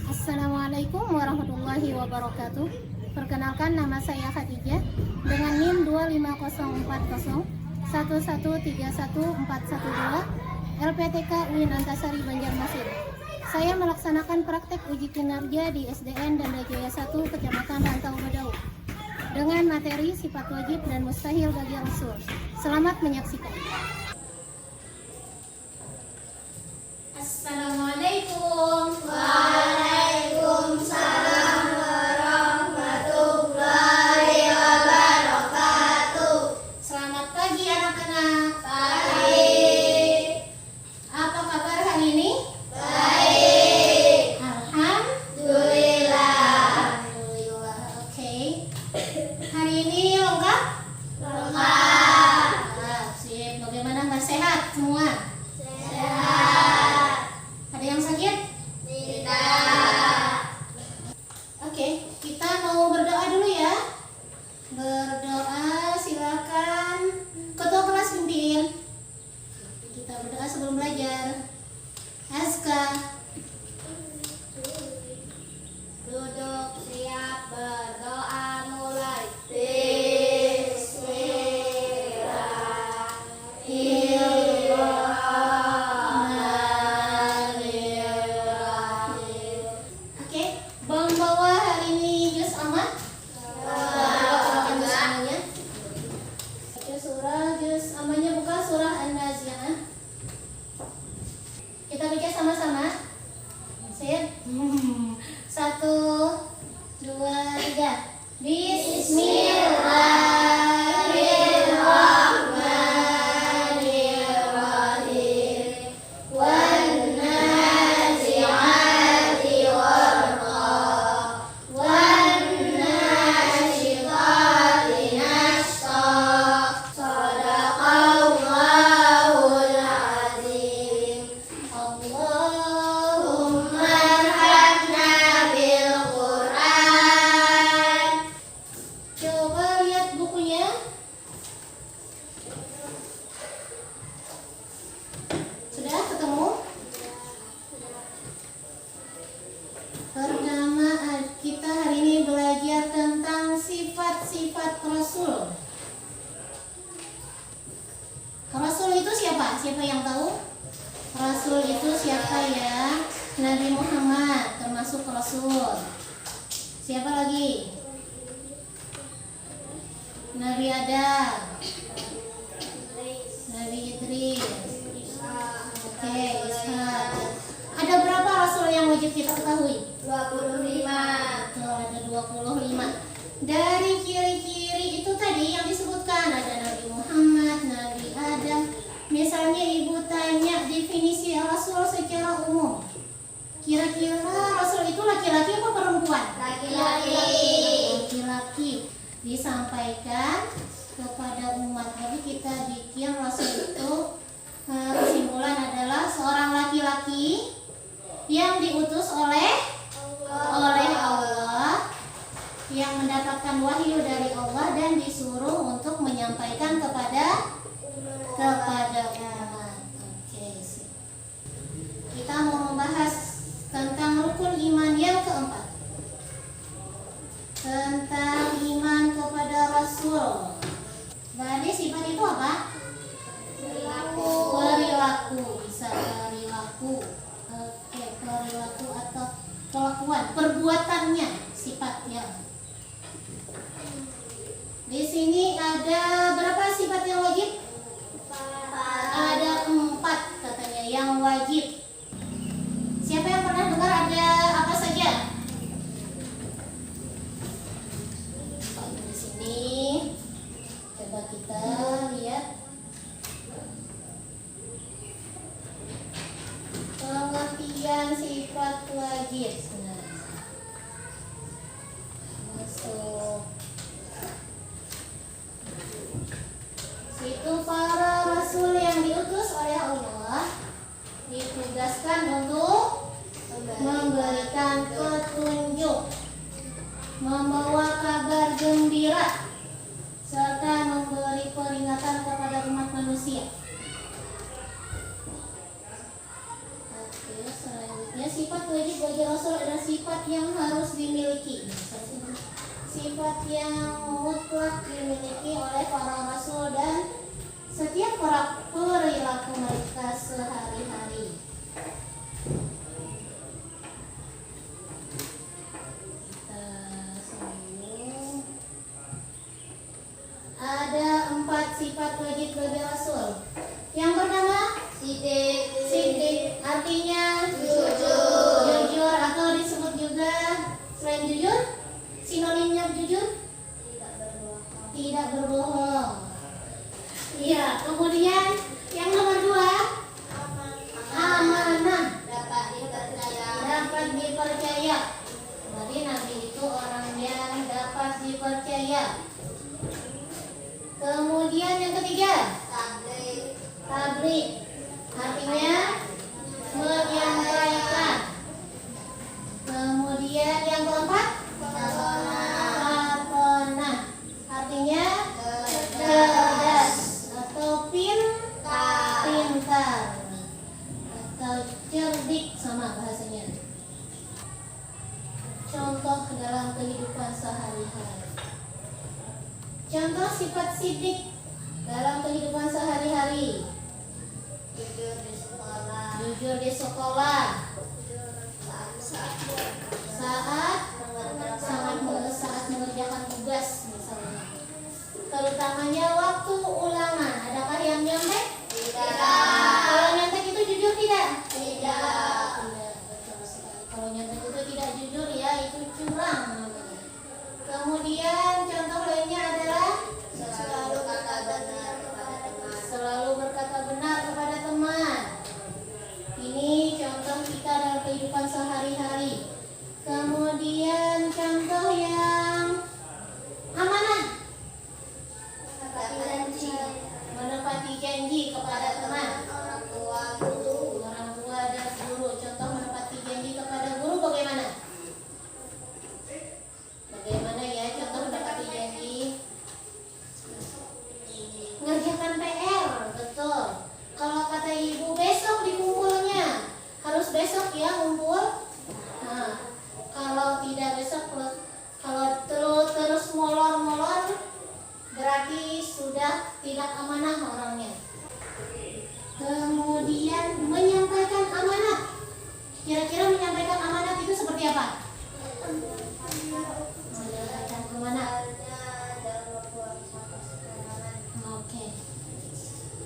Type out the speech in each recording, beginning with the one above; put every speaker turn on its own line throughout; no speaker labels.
Assalamualaikum warahmatullahi wabarakatuh. Perkenalkan, nama saya Khadijah dengan NIM 25040 1131412 LPTK UIN Antasari Banjarmasin. Saya melaksanakan praktek uji kinerja di SDN dan Jaya 1 Kecamatan Rantau Badau dengan materi sifat wajib dan mustahil bagi Rasul. Selamat menyaksikan. Assalamualaikum. Waalaikumsalam warahmatullahi wabarakatuh. Selamat pagi anak-anak. Baik. Apa kabar hari ini? Baik. Alhamdulillah. Oke. Hari ini lengkap? Lengkap. Sip. Bagaimana, Mbak, sehat semua? Ada yang sakit? Tidak. Oke, kita mau berdoa dulu ya. Berdoa, silakan. Ketua kelas pimpin. Kita berdoa sebelum belajar. Aska. Duduk, siap, berdoa mulai. Membawa hari ini juz amat. Silakan juz amannya. Surah juz amannya buka surah An-Nazi'ah. Kita baca sama-sama. Sip. 1, 2, 3. Bismillahirrahmanirrahim. Pertama, kita hari ini belajar tentang sifat-sifat Rasul. Rasul itu siapa? Siapa yang tahu? Rasul itu siapa ya? Nabi Muhammad termasuk Rasul. Siapa lagi? Nabi Adam, Nabi Idris. Oke, Ishak. Ada berapa Rasul yang wajib kita ketahui? 25. Betul, ada 25. Dari ciri-ciri itu tadi yang disebutkan, ada Nabi Muhammad, Nabi Adam. Misalnya ibu tanya definisi Rasul secara umum, kira-kira Rasul itu laki-laki apa perempuan? Laki-laki. Disampaikan kepada umat. Jadi kita bikin Rasul itu kesimpulan adalah seorang laki-laki yang diutus oleh Allah, yang mendapatkan wahyu dari Allah dan disuruh untuk menyampaikan kepada umat. Oke, sip. Kita mau membahas tentang rukun iman yang keempat, tentang iman kepada Rasul. Berarti sifat itu apa? Perilaku. Bisa perilaku. Oke, perilaku atau kelakuan, perbuatannya, sifatnya. Di sini ada berapa sifat yang wajib? Ada 4 katanya yang wajib. Siapa yang pernah dengar ada apa saja? Di sini coba kita lihat. Pengertian sifat wajib. Masuk. Situ para rasul yang diutus oleh Allah ditugaskan untuk memberikan petunjuk, membawa kabar gembira, serta memberi peringatan kepada umat manusia. Oke, selanjutnya sifat wajib bagi Rasul adalah sifat yang harus dimiliki. Sifat yang mutlak dimiliki oleh para Rasul dan setiap perilaku mereka sehari-hari. Ada 4 sifat wajib bagi Rasul. Yang pertama, sidik, artinya jujur atau disebut juga selain jujur, sinonimnya jujur, tidak berbohong. Iya, kemudian yang nomor 2, amanah, dapat dipercaya. Jadi Nabi itu orang yang dapat dipercaya. Kemudian yang ketiga, tabligh, artinya menyampaikan. Kemudian yang keempat, fatonah, artinya cerdas atau pintar atau cerdik sama bahasanya. Contoh dalam kehidupan sehari-hari. Contoh sifat sidik dalam kehidupan sehari-hari. Jujur di sekolah. Saat mengerjakan tugas misalnya. Terutamanya waktu ulangan. Adakah yang nyontek? Tidak. Kalau nyontek itu jujur tidak? Tidak. Betul sekali. Kalau nyontek itu tidak jujur ya itu curang namanya. Kemudian contoh lainnya adalah selalu berkata benar kepada teman. Ini contoh kita dalam kehidupan sehari-hari. Kemudian contoh yang amanah, menepati janji kepada teman, orang tua dan guru. Contoh menepati janji kepada guru bagaimana? Bagaimana ya contoh menepati janji? Ngerjakan PR, betul. Kalau kata ibu besok dikumpulnya, harus besok ya ngumpul. Nah, kalau tidak besok, kalau terus molor, berarti sudah tidak amanah orangnya. Kemudian menyampaikan amanat. Kira-kira menyampaikan amanat itu seperti apa? Menyampaikan amanat. Oke.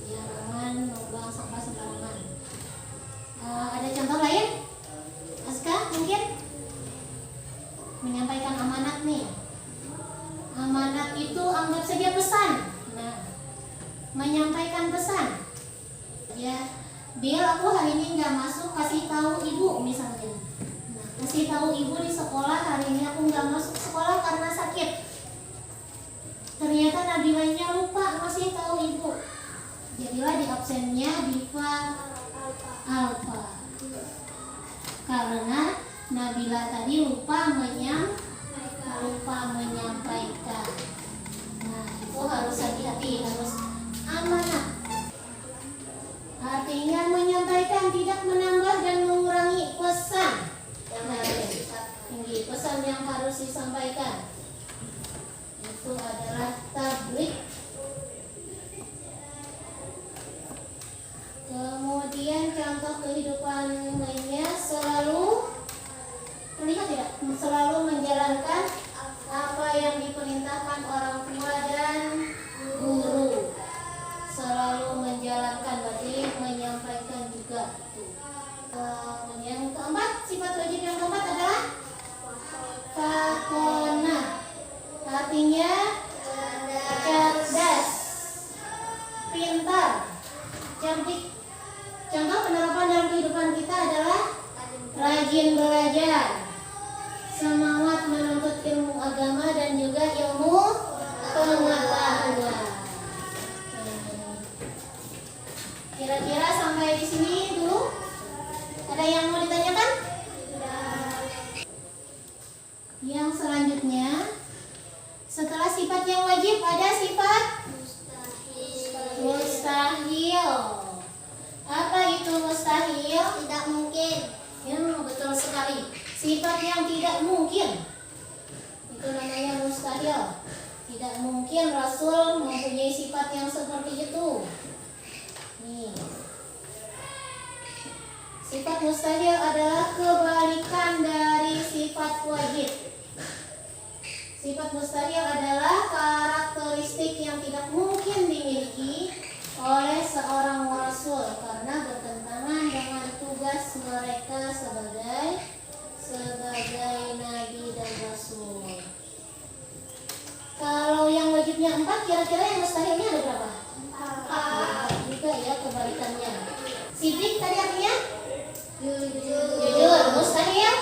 Jangan membuang sampah sembarangan. Ada contoh lain? Aska mungkin? Menyampaikan amanat nih. Amanat itu anggap saja pesan. Nah, menyampaikan pesan. Ya, Bil aku hari ini nggak masuk, kasih tahu ibu misalnya. Nah, kasih tahu ibu di sekolah hari ini aku nggak masuk sekolah karena sakit. Ternyata Nabilanya lupa ngasih tahu ibu. Jadilah di absennya Diva Alfa. Karena Nabila tadi lupa menyampaikan. Nah, itu harus hati-hati, harus amanah. Artinya menyampaikan, tidak menambah dan mengurangi pesan yang tinggi. Pesan yang harus disampaikan itu adalah tabligh. Kemudian contoh kehidupan lainnya selalu terlihat tidak? Selalu menjalankan apa yang diperintahkan orang tua dan guru. Selalu menjalankan, berarti menyampaikan juga. Yang keempat, sifat wajib yang keempat adalah fatonah. Artinya cerdas, pintar, cerdik. Contoh penerapan dalam kehidupan kita adalah rajin belajar, semangat menuntut ilmu agama dan juga ilmu pengetahuan. Kira-kira sampai di sini dulu. Ada yang mau ditanyakan? Yang selanjutnya, setelah sifat yang wajib ada sifat mustahil. Apa itu mustahil? Tidak mungkin. Ya, betul sekali. Sifat yang tidak mungkin itu namanya mustahil. Tidak mungkin Rasul mempunyai sifat yang seperti itu. Nih. Sifat mustahil adalah kebalikan dari sifat wajib. Sifat mustahil adalah karakteristik yang tidak mungkin dimiliki oleh seorang rasul karena bertentangan dengan tugas mereka sebagai nabi dan rasul. Kalau yang wajibnya 4, kira-kira yang mustahilnya ada berapa? 4 juga ya kebalikannya. Sidik tadi artinya? Jujur. Mustahil?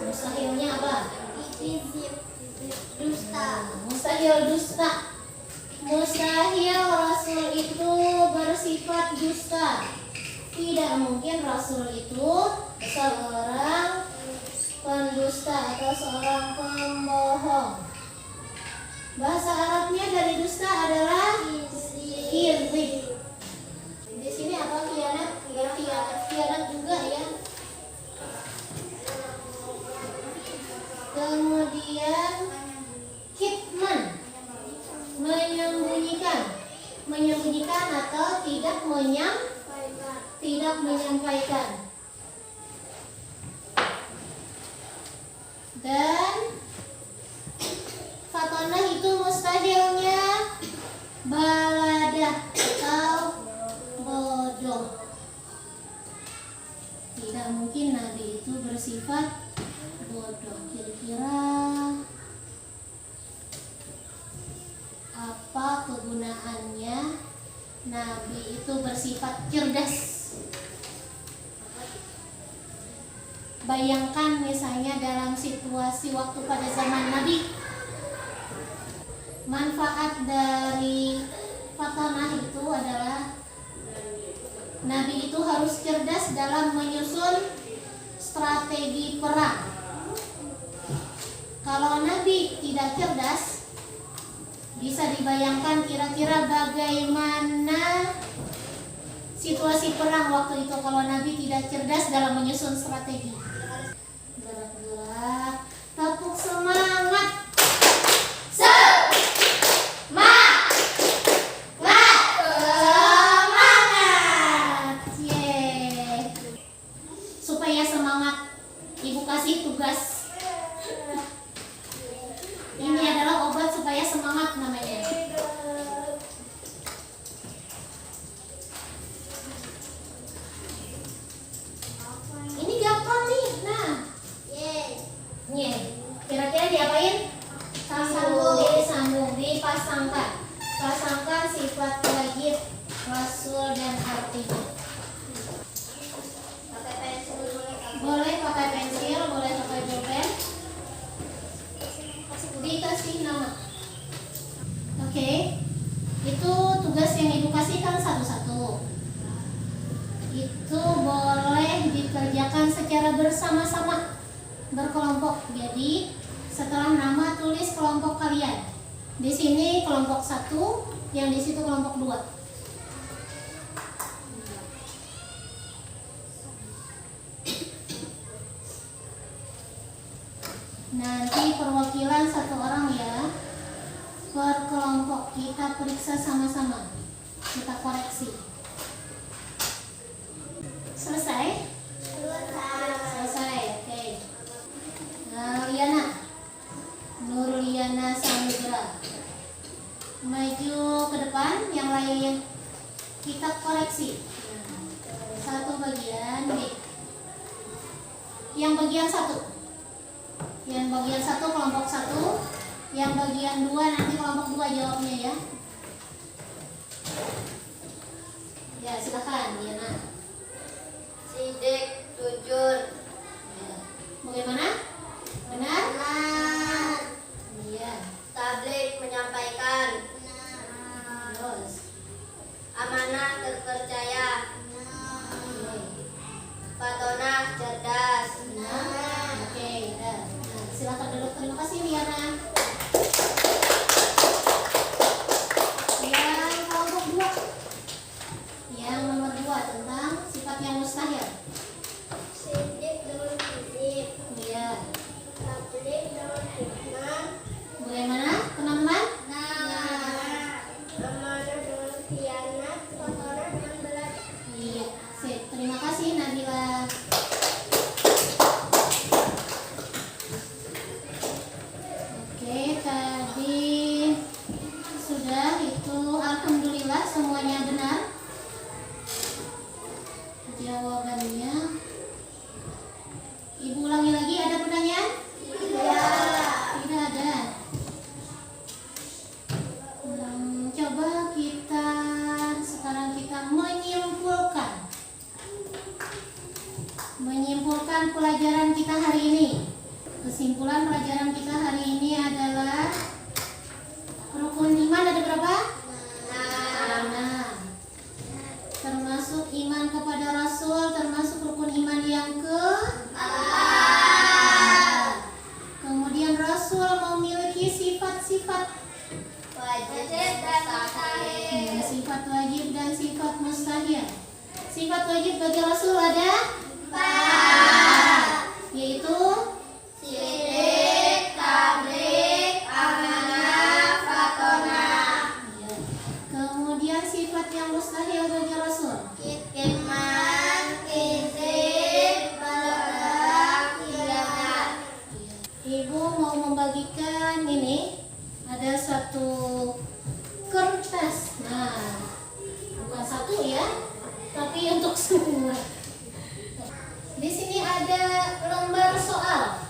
Mustahilnya apa? Dusta. Mustahil dusta. Mustahil Rasul itu bersifat dusta. Tidak mungkin Rasul itu seorang pendusta atau seorang pembohong. Bahasa Arabnya dari dusta adalah kizib. Di sini apa? Khianat. Khianat juga ya. Kemudian kitman, menyembunyikan atau tidak menyampaikan. Dan fatonah itu mustahilnya baladah atau bodoh. Tidak mungkin Nabi itu bersifat bodoh. Kira-kira apa kegunaannya Nabi itu bersifat cerdas? Bayangkan misalnya dalam situasi waktu pada zaman Nabi, manfaat dari fatonah itu adalah Nabi itu harus cerdas dalam menyusun strategi perang. Kalau Nabi tidak cerdas, bisa dibayangkan kira-kira bagaimana situasi perang waktu itu kalau Nabi tidak cerdas dalam menyusun strategi. Gerak-gerak, tepuk semangat. Supaya semangat, Ibu kasih tugas. Ini adalah obat supaya semangat namanya. Ini gampang nih. Nah, kira-kira diapain? Disambung, dipasangkan. Pasangkan sifat wajib Rasul dan artinya. Boleh pakai pensil, boleh pakai pulpen. Dikasih nama. Oke. Itu tugas yang Ibu kasihkan satu-satu. Itu boleh dikerjakan secara bersama-sama, berkelompok. Jadi setelah nama tulis kelompok kalian. Di sini kelompok 1, yang di situ kelompok 2. Nanti perwakilan 1 orang ya, per kelompok kita periksa sama-sama, kita koreksi. Selesai? Selesai, oke. Nah, Nurliana Samudra, maju ke depan, yang lain kita koreksi. Satu bagian B, yang bagian 1. Yang bagian 1 kelompok 1, yang bagian 2 nanti kelompok 2 jawabnya ya. Ya silakan Diana.
Sidik, jujur.
Ya. Bagaimana? Benar?
Benar.
Iya.
Tabligh, menyampaikan.
Terus.
Amanah, terpercaya.
Oke.
Fatonah, cerdas.
Benar. Oke, udah. Nah, silakan duduk. Terima kasih Diana. Yang kelompok 2. Yang nomor 2 tentang jawabannya. Ibu ulangi lagi, ada pertanyaan? Tidak ada. Coba sekarang kita menyimpulkan pelajaran kita hari ini. Kesimpulan pelajaran kita hari ini adalah rukun iman ada berapa? 6. Termasuk iman kepada Rasul, termasuk rukun iman yang kemudian Rasul memiliki sifat-sifat
Wajib dan mustahil.
sifat wajib dan sifat mustahil. Sifat wajib bagi Rasul ada 4, yaitu
Sidik, tablik, amanah, fatonah.
Kemudian sifat yang mustahil bagi Rasul.
Kitman, kizib, meledak, hilangan.
Ibu mau membagikan ini, ada satu kertas. Nah, bukan satu ya, tapi untuk semua. Di sini ada lembar soal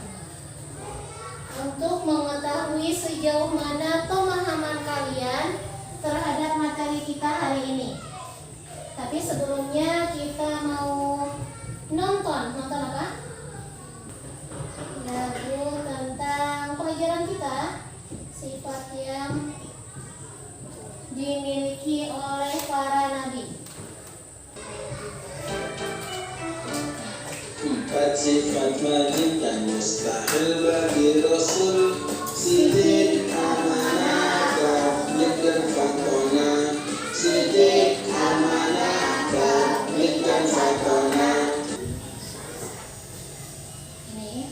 untuk mengetahui sejauh mana pemahaman kalian terhadap materi kita hari ini. Tapi sebelumnya kita mau nonton apa? Lagu tentang pelajaran kita, sifat yang dimiliki oleh para nabi.
Sifat wajib dan mustahil bagi Rasul, sidik, amanah, tablik dan fatonah. Sidik, amanah, tablik dan fatonah.
Ini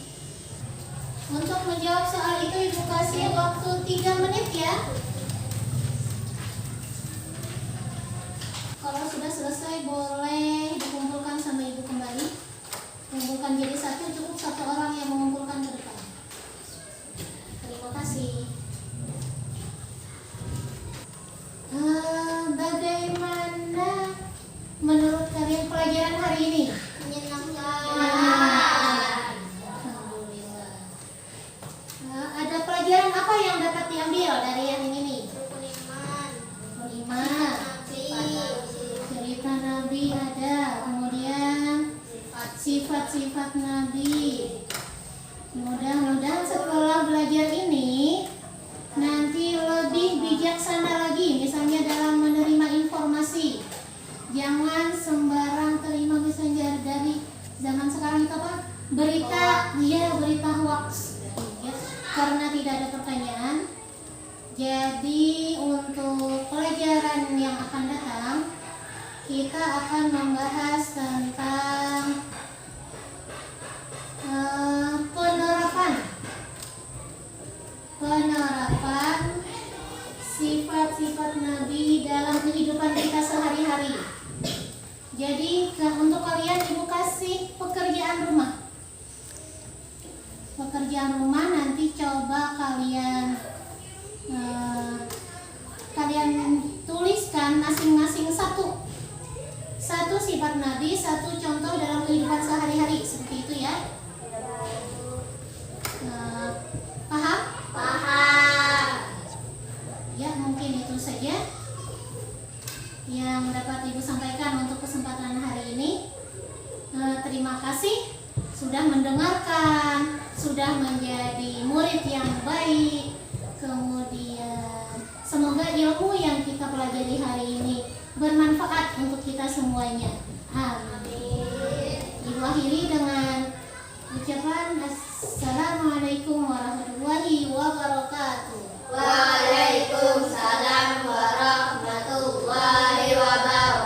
untuk menjawab soal itu ibu kasih waktu 3 menit ya. Kalau sudah selesai boleh dikumpulkan sama ibu kembali. Kumpulkan jadi satu, cukup satu orang yang mengumpulkan ke depan. Terima kasih. Bagaimana menurut kalian pelajaran hari ini?
Menyenangkan.
Alhamdulillah. Ada pelajaran apa yang dapat diambil dari yang ini nih?
Rukun iman.
Iman, cerita Nabi ada, kemudian sifat-sifat Nabi. Mudah-mudahan setelah belajar ini nanti lebih bijaksana lagi, misalnya dalam menerima informasi. Jangan sembarang terima misalnya dari zaman sekarang itu apa? Berita hoax. Ya, karena tidak ada pertanyaan. Jadi untuk pelajaran yang akan datang kita akan membahas tentang penerapan sifat-sifat Nabi dalam kehidupan kita sehari-hari. Jadi untuk kalian ibu kasih pekerjaan rumah. Pekerjaan rumah nanti coba kalian tuliskan masing-masing satu sifat Nabi, satu contoh dalam kehidupan sehari-hari, seperti itu ya. Paham?
Paham.
Ya, mungkin itu saja yang dapat ibu sampaikan untuk kesempatan hari ini. Terima kasih sudah mendengarkan, sudah menjadi murid yang baik. Kemudian semoga ilmu yang kita pelajari hari ini bermanfaat untuk kita semuanya. Amin. Ibu akhiri dengan ucapan Assalamualaikum warahmatullahi wabarakatuh.
Waalaikumsalam warahmatullahi wabarakatuh.